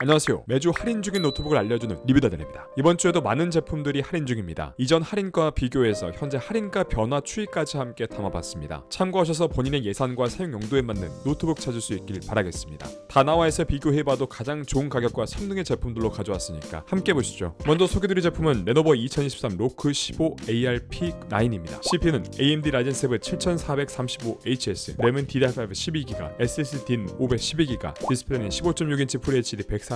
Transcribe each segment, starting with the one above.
안녕하세요. 매주 할인 중인 노트북을 알려주는 리뷰다들입니다. 이번 주에도 많은 제품들이 할인 중입니다. 이전 할인과 비교해서 현재 할인가 변화 추이까지 함께 담아봤습니다. 참고하셔서 본인의 예산과 사용 용도에 맞는 노트북 찾을 수 있길 바라겠습니다. 다나와에서 비교해봐도 가장 좋은 가격과 성능의 제품들로 가져왔으니까 함께 보시죠. 먼저 소개드릴 제품은 레노버 2023 로크 15 ARP9입니다. CPU는 AMD 라이젠 7 7435HS, 램은 DDR5 12GB, SSD는 512GB, 디스플레이는 15.6인치 FHD 144Hz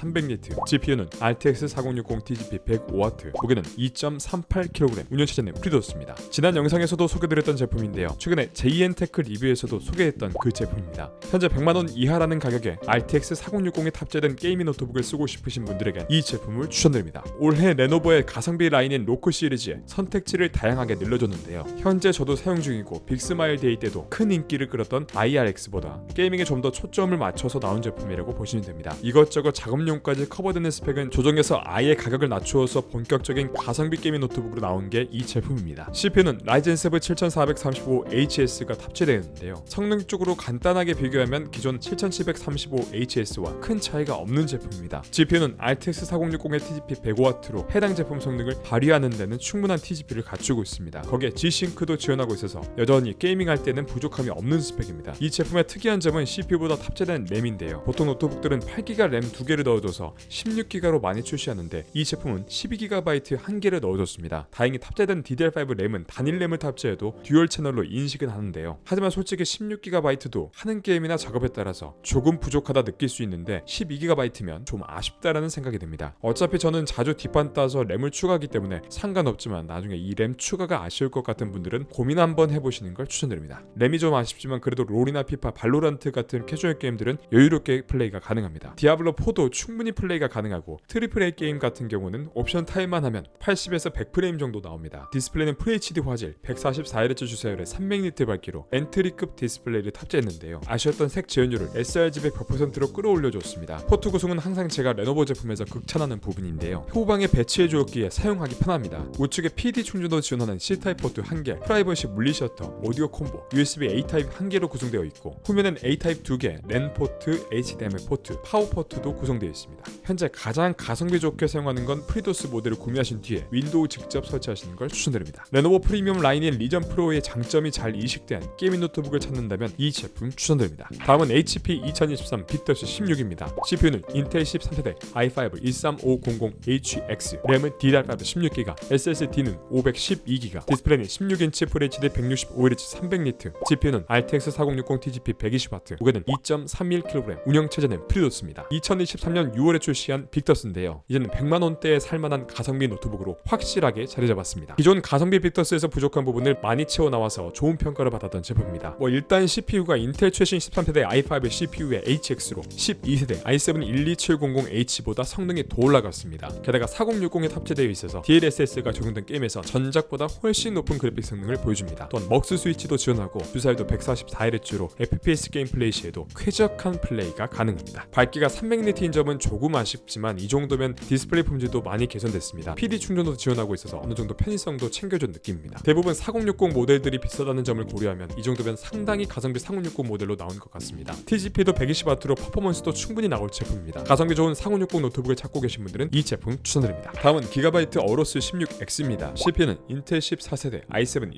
300니트, GPU는 RTX 4060 TGP 105W, 무게는 2.38kg, 운영체제는 프리도스입니다. 지난 영상에서도 소개드렸던 제품인데요. 최근에 JN테크 리뷰에서도 소개했던 그 제품입니다. 현재 100만원 이하라는 가격에 RTX 4060에 탑재된 게이밍 노트북을 쓰고 싶으신 분들에겐 이 제품을 추천드립니다. 올해 레노버의 가성비 라인인 로크 시리즈에 선택지를 다양하게 늘려줬는데요. 현재 저도 사용 중이고 빅스마일 데이 때도 큰 인기를 끌었던 IRX보다 게이밍에 좀 더 초점을 맞춰서 나온 제품이라고 보시면 됩니다. 이것저것 작업용까지 커버되는 스펙은 조정해서 아예 가격을 낮추어서 본격적인 가성비 게이밍 노트북으로 나온 게 이 제품입니다. CPU는 라이젠 7 7435HS가 탑재되어 있는데요. 성능 쪽으로 간단하게 비교하면 기존 7735HS와 큰 차이가 없는 제품입니다. GPU는 RTX 4060의 TGP 105W로 해당 제품 성능을 발휘하는 데는 충분한 TGP를 갖추고 있습니다. 거기에 G-Sync도 지원하고 있어서 여전히 게이밍할 때는 부족함이 없는 스펙입니다. 이 제품의 특이한 점은 CPU보다 탑재된 램인데요. 보통 노트북들은 8GB 램 2개를 넣어줘서 16GB로 많이 출시하는데 이 제품은 12GB 1개를 넣어줬습니다. 다행히 탑재된 DDR5 램은 단일 램을 탑재해도 듀얼 채널로 인식은 하는데요. 하지만 솔직히 16GB도 하는 게임이나 작업에 따라서 조금 부족하다 느낄 수 있는데 12GB면 좀 아쉽다라는 생각이 듭니다. 어차피 저는 자주 뒷판 따서 램을 추가하기 때문에 상관없지만 나중에 이 램 추가가 아쉬울 것 같은 분들은 고민 한번 해보시는 걸 추천드립니다. 램이 좀 아쉽지만 그래도 롤이나 피파, 발로란트 같은 캐주얼 게임들은 여유롭게 플레이가 가능합니다. 디아블로4도 충분히 플레이가 가능하고 트리플 A 게임 같은 경우는 옵션 타입만 하면 80에서 100프레임 정도 나옵니다. 디스플레이는 FHD 화질, 144Hz 주사율의 300니트 밝기로 엔트리급 디스플레이를 탑재했는데요. 아쉬웠던 색 지연율을 sRGB 100%로 끌어올려줬습니다. 포트 구성은 항상 제가 레노버 제품에서 극찬하는 부분인데요. 후방에 배치해주었기에 사용하기 편합니다. 우측에 PD 충전도 지원하는 C타입 포트 1개, 프라이버시 물리 셔터, 오디오 콤보, USB A 타입 1개로 구성되어 있고 후면엔 A 타입 2개, 랜 포트, HDMI 포트, 파워 포트도 구성되어 있습니다. 현재 가장 가성비 좋게 사용하는 건 프리도스 모델을 구매하신 뒤에 윈도우 직접 설치하시는 걸 추천드립니다. 레노버 프리미엄 라인인 리전 프로의 장점이 잘 이식된 게이밍 노트북을 찾는다면 이 제품 추천드립니다. 다음은 HP 2023 빅더스 16입니다. CPU는 인텔 13세대 i5 13500HX, 램은 DDR5 16GB, SSD는 512GB, 디스플레이는 16인치 FHD 165Hz 300니트, GPU는 RTX 4060 TGP 120W, 무게는 2.31kg, 운영체제는 프리도스입니다. 2023년 6월에 출시한 빅더스인데요. 이제는 100만원대에 살만한 가성비 노트북으로 확실하게 자리잡았습니다. 기존 가성비 빅더스에서 부족한 부분을 많이 채워나와서 좋은 평가를 받았던 제품입니다. 일단 CPU가 인텔 최신 13세대 i5 CPU의 HX로 12세대 i7 12700H보다 성능이 더 올라갔습니다. 게다가 4060에 탑재되어 있어서 DLSS가 적용된 게임에서 전작보다 훨씬 높은 그래픽 성능을 보여줍니다. 또한 먹스 스위치도 지원하고 주사율도 144Hz로 FPS 게임 플레이 시에도 쾌적한 플레이가 가능합니다. 밝기가 300니트인 점은 조금 아쉽지만 이 정도면 디스플레이 품질도 많이 개선됐습니다. PD 충전도 지원하고 있어서 어느 정도 편의성도 챙겨준 느낌입니다. 대부분 4060 모델들이 비싸다는 점을 고려하면 이 정도면 상당히 가성비 4060 모델로 나온 것 같습니다. TGP도 120W로 퍼포먼스도 충분히 나올 제품입니다. 가성비 좋은 4060 노트북을 찾고 계신 분들은 이 제품 추천드립니다. 다음은 기가바이트 어로스 16X입니다. CPU는 인텔 14세대 i7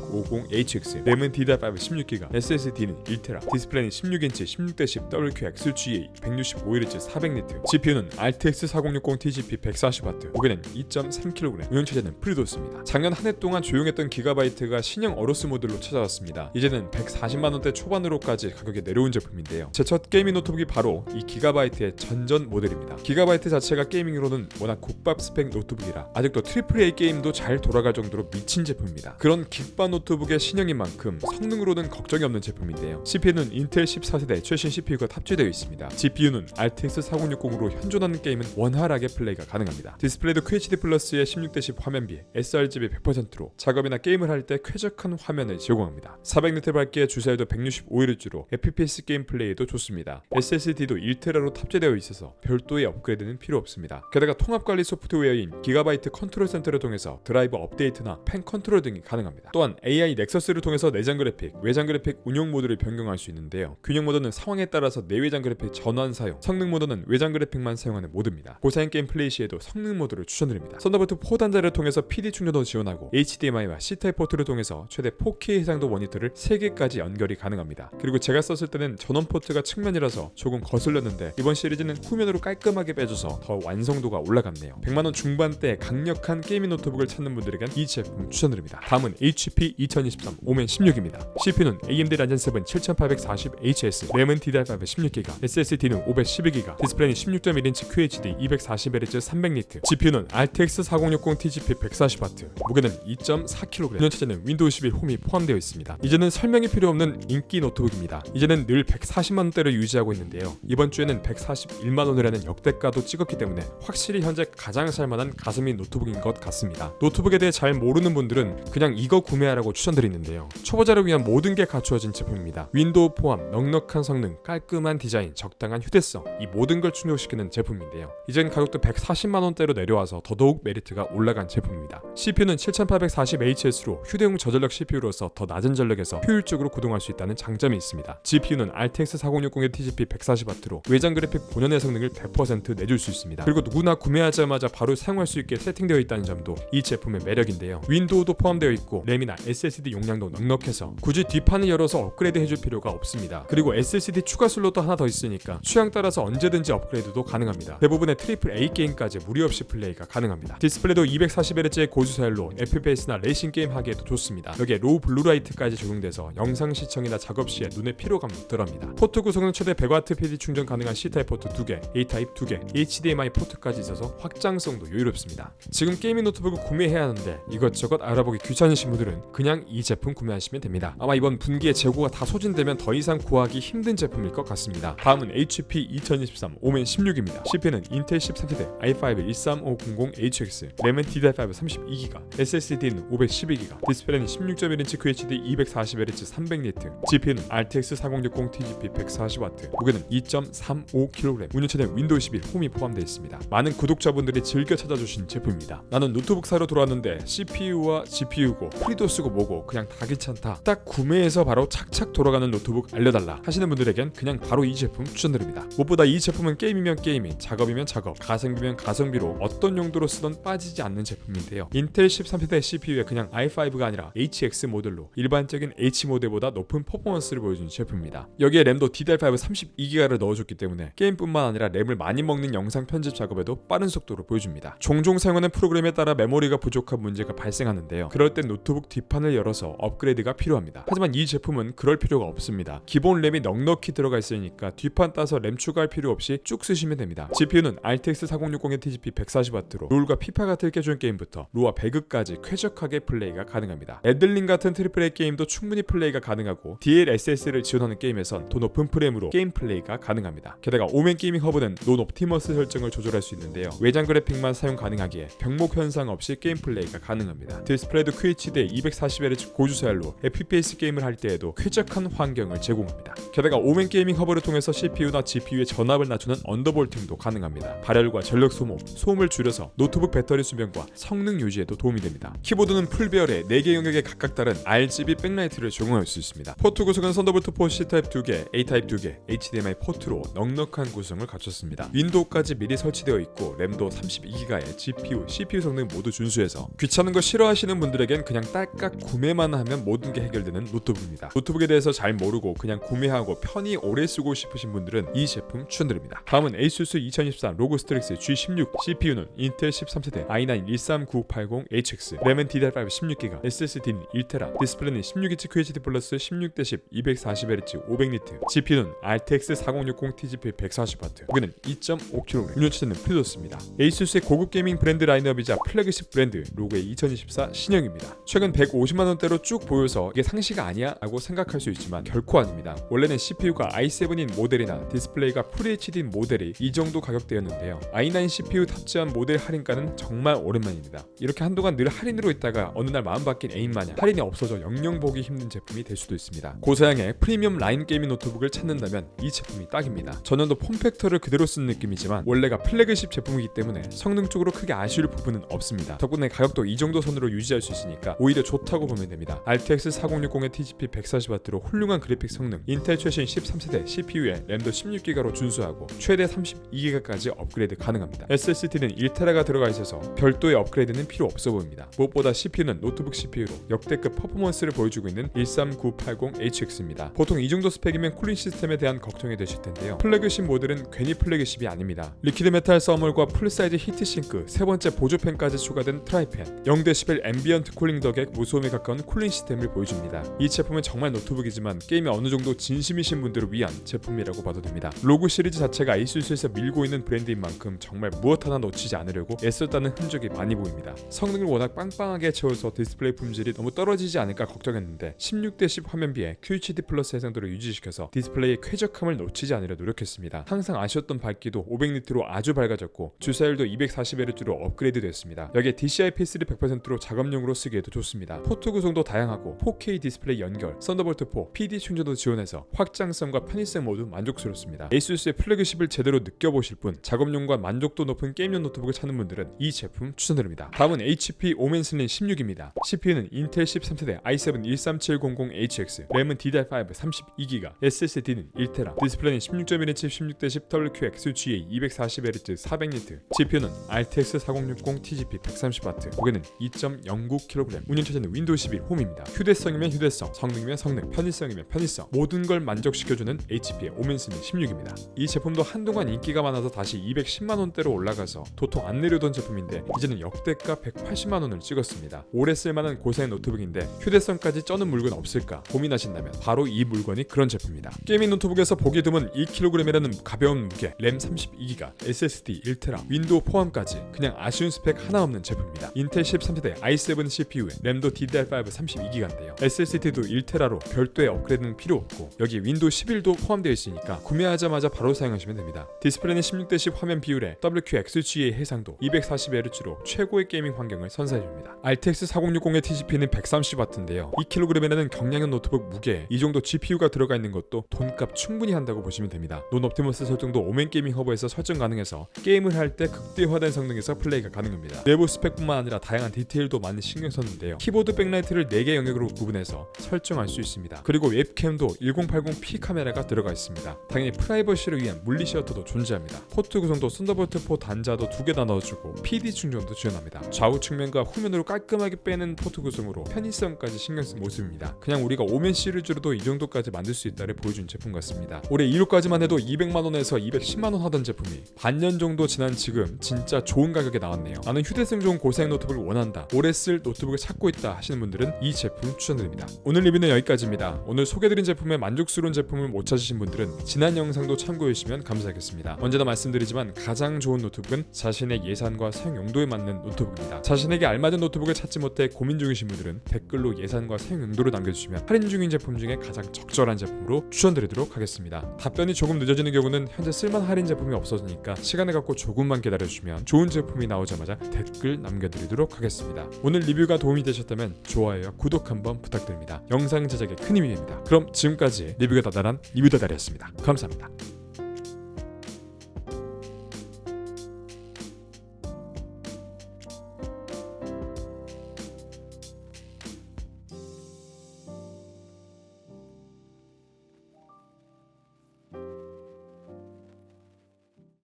14650HX, 램은 DDR5 16GB, SSD는 1TB, 디스플레이는 16인치 16:10 WQXGA 165Hz 400니트, GPU는 RTX 4060 TGP 140W, 무게는 2.3kg, 운영체제는 프리도스입니다. 작년 한 해 동안 조용했던 기가바이트가 신형 어로스 모델로 찾아왔습니다. 이제는 140만원대 초반으로까지 가격이 내려온 제품인데요. 제 첫 게이밍 노트북이 바로 이 기가바이트의 전전 모델입니다. 기가바이트 자체가 게이밍으로는 워낙 국밥 스펙 노트북이라 아직도 AAA 게임도 잘 돌아갈 정도로 미친 제품입니다. 그런 긱바 노트북의 신형인 만큼 성능으로는 걱정이 없는 제품인데요. CPU는 인텔 14세대 최신 CPU가 탑재되어 있습니다. GPU는 RTX 4060으로 현존하는 게임은 원활하게 플레이가 가능합니다. 디스플레이도 QHD 플러스의 16:10 화면비에 sRGB 100%로 작업이나 게임을 할 때 쾌적한 화면을 제공합니다. 400니트 밝기의 주사율도 165Hz로 FPS 게임 플레이에도 좋습니다. SSD도 1TB로 탑재되어 있어서 별도의 업그레이드는 필요 없습니다. 게다가 통합관리 소프트웨어인 기가바이트 컨트롤 센터를 통해서 드라이버 업데이트나 펜 컨트롤 등이 가능합니다. 또한 AI 넥서스를 통해서 내장 그래픽, 외장 그래픽 운용 모드를 변경할 수 있는데요. 균형 모드는 상황에 따라서 내외장 그래픽 전환 사이 사용. 성능 모드는 외장 그래픽만 사용하는 모드입니다. 고사양 게임 플레이 시에도 성능 모드를 추천드립니다. 썬더볼트 4 단자를 통해서 PD 충전도 지원하고 HDMI와 C타입 포트를 통해서 최대 4K 해상도 모니터를 3개까지 연결이 가능합니다. 그리고 제가 썼을 때는 전원 포트가 측면이라서 조금 거슬렸는데 이번 시리즈는 후면으로 깔끔하게 빼줘서 더 완성도가 올라갔네요. 100만원 중반대 강력한 게이밍 노트북을 찾는 분들에겐 이 제품 추천드립니다. 다음은 HP 2023 오멘 16입니다. CPU는 AMD 라젠 7 7840HS, 램은 DDR5 16GB, SSD는 512GB, 디스플레이는 16.1인치 QHD 240Hz 300니트, GPU는 RTX 4060 TGP 140W, 무게는 2.4kg, 운영체제는 윈도우 11 홈이 포함되어 있습니다. 이제는 설명이 필요 없는 인기 노트북입니다. 이제는 늘 140만원대를 유지하고 있는데요. 이번 주에는 141만원이라는 역대가도 찍었기 때문에 확실히 현재 가장 살만한 가성비 노트북인 것 같습니다. 노트북에 대해 잘 모르는 분들은 그냥 이거 구매하라고 추천드리는데요. 초보자를 위한 모든 게 갖추어진 제품입니다. 윈도우 포함, 넉넉한 성능, 깔끔한 디자인, 적당한 휴대성, 이 모든 걸 충족시키는 제품인데요. 이젠 가격도 140만원대로 내려와서 더더욱 메리트가 올라간 제품입니다. CPU는 7840HS로 휴대용 저전력 CPU로서 더 낮은 전력에서 효율적으로 구동할 수 있다는 장점이 있습니다. GPU는 RTX 4060의 TGP 140W로 외장 그래픽 본연의 성능을 100% 내줄 수 있습니다. 그리고 누구나 구매하자마자 바로 사용할 수 있게 세팅되어 있다는 점도 이 제품의 매력인데요. 윈도우도 포함되어 있고 램이나 SSD 용량도 넉넉해서 굳이 뒷판을 열어서 업그레이드 해줄 필요가 없습니다. 그리고 SSD 추가 슬롯도 하나 더 있으니까 취향 따라서 언제든지 업그레이드도 가능합니다. 대부분의 AAA 게임까지 무리 없이 플레이가 가능합니다. 디스플레이도 240Hz의 고주사율로 FPS나 레이싱 게임 하기에도 좋습니다. 여기에 로우 블루라이트까지 적용돼서 영상 시청이나 작업 시에 눈의 피로감도 덜합니다. 포트 구성은 최대 100W PD 충전 가능한 C타입 포트 2개, A타입 2개, HDMI 포트까지 있어서 확장성도 여유롭습니다. 지금 게이밍 노트북을 구매해야 하는데 이것저것 알아보기 귀찮으신 분들은 그냥 이 제품 구매하시면 됩니다. 아마 이번 분기에 재고가 다 소진되면 더 이상 구하기 힘든 제품일 것 같습니다. 다음은 HP 2023 오멘 16입니다. CPU는 인텔 13세대 i5 13500HX, 램은 DDR5 32GB, SSD는 512GB, 디스플레이는 16.1인치 QHD 240Hz 300니트, GPU는 RTX 4060 TGP 140W, 무게는 2.35kg, 운영체제는 윈도우 11 홈이 포함되어 있습니다. 많은 구독자분들이 즐겨 찾아주신 제품입니다. 나는 노트북 사러 들어왔는데 CPU와 GPU고 프리도스고 뭐고 그냥 다 귀찮다, 딱 구매해서 바로 착착 돌아가는 노트북 알려달라 하시는 분들에겐 그냥 바로 이 제품 추천드립니다. 무엇보다 이 제품은 게임이면 게이밍, 작업이면 작업, 가성비면 가성비로 어떤 용도로 쓰던 빠지지 않는 제품인데요. 인텔 13세대 CPU에 그냥 i5가 아니라 HX 모델로 일반적인 H 모델보다 높은 퍼포먼스를 보여준 제품입니다. 여기에 램도 DDR5 32GB를 넣어줬기 때문에 게임뿐만 아니라 램을 많이 먹는 영상 편집 작업에도 빠른 속도로 보여줍니다. 종종 사용하는 프로그램에 따라 메모리가 부족한 문제가 발생하는데요. 그럴 땐 노트북 뒷판을 열어서 업그레이드가 필요합니다. 하지만 이 제품은 그럴 필요가 없습니다. 기본 램이 넉넉히 들어가 있으니까 뒷판 따서 램 추가할 필요 없이 쭉 쓰시면 됩니다. GPU는 RTX 4060의 TGP 140W로 롤과 피파 같은 깨준 게임부터 로와 배그까지 쾌적하게 플레이가 가능합니다. 애들링 같은 AAA 게임도 충분히 플레이가 가능하고 DLSS를 지원하는 게임에선 더 높은 프레임으로 게임 플레이가 가능합니다. 게다가 오멘 게이밍 허브는 논 옵티머스 설정을 조절할 수 있는데요. 외장 그래픽만 사용 가능하기에 병목 현상 없이 게임 플레이가 가능합니다. 디스플레이도 QHD 240Hz 고주사율로 FPS 게임을 할 때에도 쾌적한 환경을 제공합니다. 게다가 오멘 게이밍 허브를 통해서 CPU나 GPU의 전압을 낮추는 언더볼팅도 가능합니다. 발열과 전력 소모, 소음을 줄여서 노트북 배터리 수명과 성능 유지에도 도움이 됩니다. 키보드는 풀배열에 4개 영역에 각각 다른 RGB 백라이트를 적용할 수 있습니다. 포트 구성은 썬더볼트 4 C타입 2개, A타입 2개, HDMI 포트로 넉넉한 구성을 갖췄습니다. 윈도우까지 미리 설치되어 있고 램도 32GB에 GPU, CPU 성능 모두 준수해서 귀찮은 거 싫어하시는 분들에겐 그냥 딸깍 구매만 하면 모든 게 해결되는 노트북입니다. 노트북에 대해서 잘 모르고 그냥 구매하고 편히 오래 쓰고 싶으신 분들은 이 제품 추천드립니다. 다음은 ASUS 2024 로그 스트릭스 G16, CPU는 인텔 13세대 i9 13980HX, 램은 DDR5 16GB, SSD는 1TB, 디스플레이는 16인치 QHD 플러스 16:10 240Hz 500니트, GPU는 RTX 4060 TGP 140W, 무게는 2.5kg, 운영체제는 프리도스입니다. ASUS의 고급 게이밍 브랜드 라인업이자 플래그십 브랜드 로그의 2024 신형입니다. 최근 150만원대로 쭉 보여서 이게 상시가 아니야? 라고 생각할 수 있지만 결코 아닙니다. 원래는 CPU가 i7인 모델이나 디스플레이가 FHD인 모델이 이 정도 가격대였는데요. i9 CPU 탑재한 모델 할인가는 정말 오랜만입니다. 이렇게 한동안 늘 할인으로 있다가 어느 날 마음 바뀐 애인 마냥 할인이 없어져 영영 보기 힘든 제품이 될 수도 있습니다. 고사양의 프리미엄 라인 게이밍 노트북을 찾는다면 이 제품이 딱입니다. 전년도 폼팩터를 그대로 쓴 느낌이지만 원래가 플래그십 제품이기 때문에 성능적으로 크게 아쉬울 부분은 없습니다. 덕분에 가격도 이 정도 선으로 유지할 수 있으니까 오히려 좋다고 보면 됩니다. RTX 4060의 TGP 140W로 훌륭한 그래픽 성능, 인텔 최신 13세대 CPU에 램도 16GB 추가로 준수하고 최대 32기가까지 업그레이드 가능합니다. SSD는 1TB가 들어가 있어서 별도의 업그레이드는 필요 없어 보입니다. 무엇보다 CPU는 노트북 CPU로 역대급 퍼포먼스를 보여주고 있는 13980HX입니다. 보통 이 정도 스펙이면 쿨링 시스템에 대한 걱정이 되실 텐데요. 플래그십 모델은 괜히 플래그십이 아닙니다. 리퀴드 메탈 써멀과 풀사이즈 히트싱크, 세 번째 보조팬까지 추가된 트라이팬, 0dB 앰비언트 쿨링 덕에 무소음에 가까운 쿨링 시스템을 보여줍니다. 이 제품은 정말 노트북이지만 게임에 어느 정도 진심이신 분들을 위한 제품이라고 봐도 됩니다. 로그 시리즈 자체가 ASUS에서 밀고 있는 브랜드인 만큼 정말 무엇 하나 놓치지 않으려고 애썼다는 흔적이 많이 보입니다. 성능을 워낙 빵빵하게 채워서 디스플레이 품질이 너무 떨어지지 않을까 걱정했는데 16:10 화면비에 QHD 플러스 해상도를 유지시켜서 디스플레이의 쾌적함을 놓치지 않으려 노력했습니다. 항상 아쉬웠던 밝기도 500니트로 아주 밝아졌고 주사율도 240Hz로 업그레이드 됐습니다. 여기에 DCI-P3 100%로 작업용으로 쓰기에도 좋습니다. 포트 구성도 다양하고 4K 디스플레이 연결, 썬더볼트 4, PD 충전도 지원해서 확장성과 편의성 모두 만족스럽습니다. ASUS의 플래그십을 제대로 느껴보실 분, 작업용과 만족도 높은 게임용 노트북을 찾는 분들은 이 제품 추천드립니다. 다음은 HP 오멘슬린 16입니다. CPU는 인텔 13세대 i7 13700HX, 램은 DDR5 32GB, SSD는 1TB, 디스플레이는 16.1인치 16:10 WQXGA 240Hz 400니트, GPU는 RTX 4060 TGP 130W, 무게는 2.09kg, 운영체제는 윈도우 11 홈입니다. 휴대성이면 휴대성, 성능이면 성능, 편의성이면 편의성, 모든 걸 만족시켜주는 HP의 오멘슬린 16입니다. 이 제품도 한동안 인기가 많아서 다시 210만원대로 올라가서 도통 안 내려오던 제품인데 이제는 역대가 180만원을 찍었습니다. 오래 쓸만한 고사양 노트북인데 휴대성까지 쩌는 물건 없을까 고민하신다면 바로 이 물건이 그런 제품입니다. 게이밍 노트북에서 보기 드문 2kg이라는 가벼운 무게, 램 32GB, SSD 1TB, 윈도우 포함까지 그냥 아쉬운 스펙 하나 없는 제품입니다. 인텔 13세대 i7 CPU에 램도 DDR5 32GB인데요. SSD도 1TB로 별도의 업그레이드는 필요 없고 여기 윈도우 11도 포함되어 있으니까 구매하자마자 바로 사용하시면 됩니다. 디스플레이는 16:10 화면 비율에 WQXGA 해상도 240Hz로 최고의 게이밍 환경을 선사해줍니다. RTX 4060의 TGP는 130W인데요. 2kg이라는 경량형 노트북 무게에 이 정도 GPU가 들어가 있는 것도 돈값 충분히 한다고 보시면 됩니다. 논 옵티머스 설정도 오멘 게이밍 허브에서 설정 가능해서 게임을 할 때 극대화된 성능에서 플레이가 가능합니다. 내부 스펙뿐만 아니라 다양한 디테일도 많이 신경 썼는데요. 키보드 백라이트를 4개 영역으로 구분해서 설정할 수 있습니다. 그리고 웹캠도 1080p 카메라가 들어가 있습니다. 당연히 프라이버시를 위한 물리 셔터도 존재합니다. 포트 구성도 썬더볼트 4 단자도 2개 넣어주고 PD 충전도 지원합니다. 좌우 측면과 후면으로 깔끔하게 빼는 포트 구성으로 편의성까지 신경 쓴 모습입니다. 그냥 우리가 오멘 시리즈로도 이 정도까지 만들 수 있다를 보여준 제품 같습니다. 올해 1호까지만 해도 200만원에서 210만원 하던 제품이 반년 정도 지난 지금 진짜 좋은 가격에 나왔네요. 나는 휴대성 좋은 고사양 노트북을 원한다, 오래 쓸 노트북을 찾고 있다 하시는 분들은 이 제품 추천드립니다. 오늘 리뷰는 여기까지입니다. 오늘 소개드린 제품에 만족스러운 제품을 못 찾으신 분들은 지난 영상도 참고해 주시면 감사하겠습니다. 언제나 말씀드리지만 가장 좋은 노트북은 자신의 예산과 사용 용도에 맞는 노트북입니다. 자신에게 알맞은 노트북을 찾지 못해 고민 중이신 분들은 댓글로 예산과 사용 용도를 남겨주시면 할인 중인 제품 중에 가장 적절한 제품으로 추천드리도록 하겠습니다. 답변이 조금 늦어지는 경우는 현재 쓸만한 할인 제품이 없어지니까 시간을 갖고 조금만 기다려주시면 좋은 제품이 나오자마자 댓글 남겨드리도록 하겠습니다. 오늘 리뷰가 도움이 되셨다면 좋아요와 구독 한번 부탁드립니다. 영상 제작에 큰 힘이 됩니다. 그럼 지금까지 리뷰가 다달한 리뷰다달이었습니다. 감사합니다.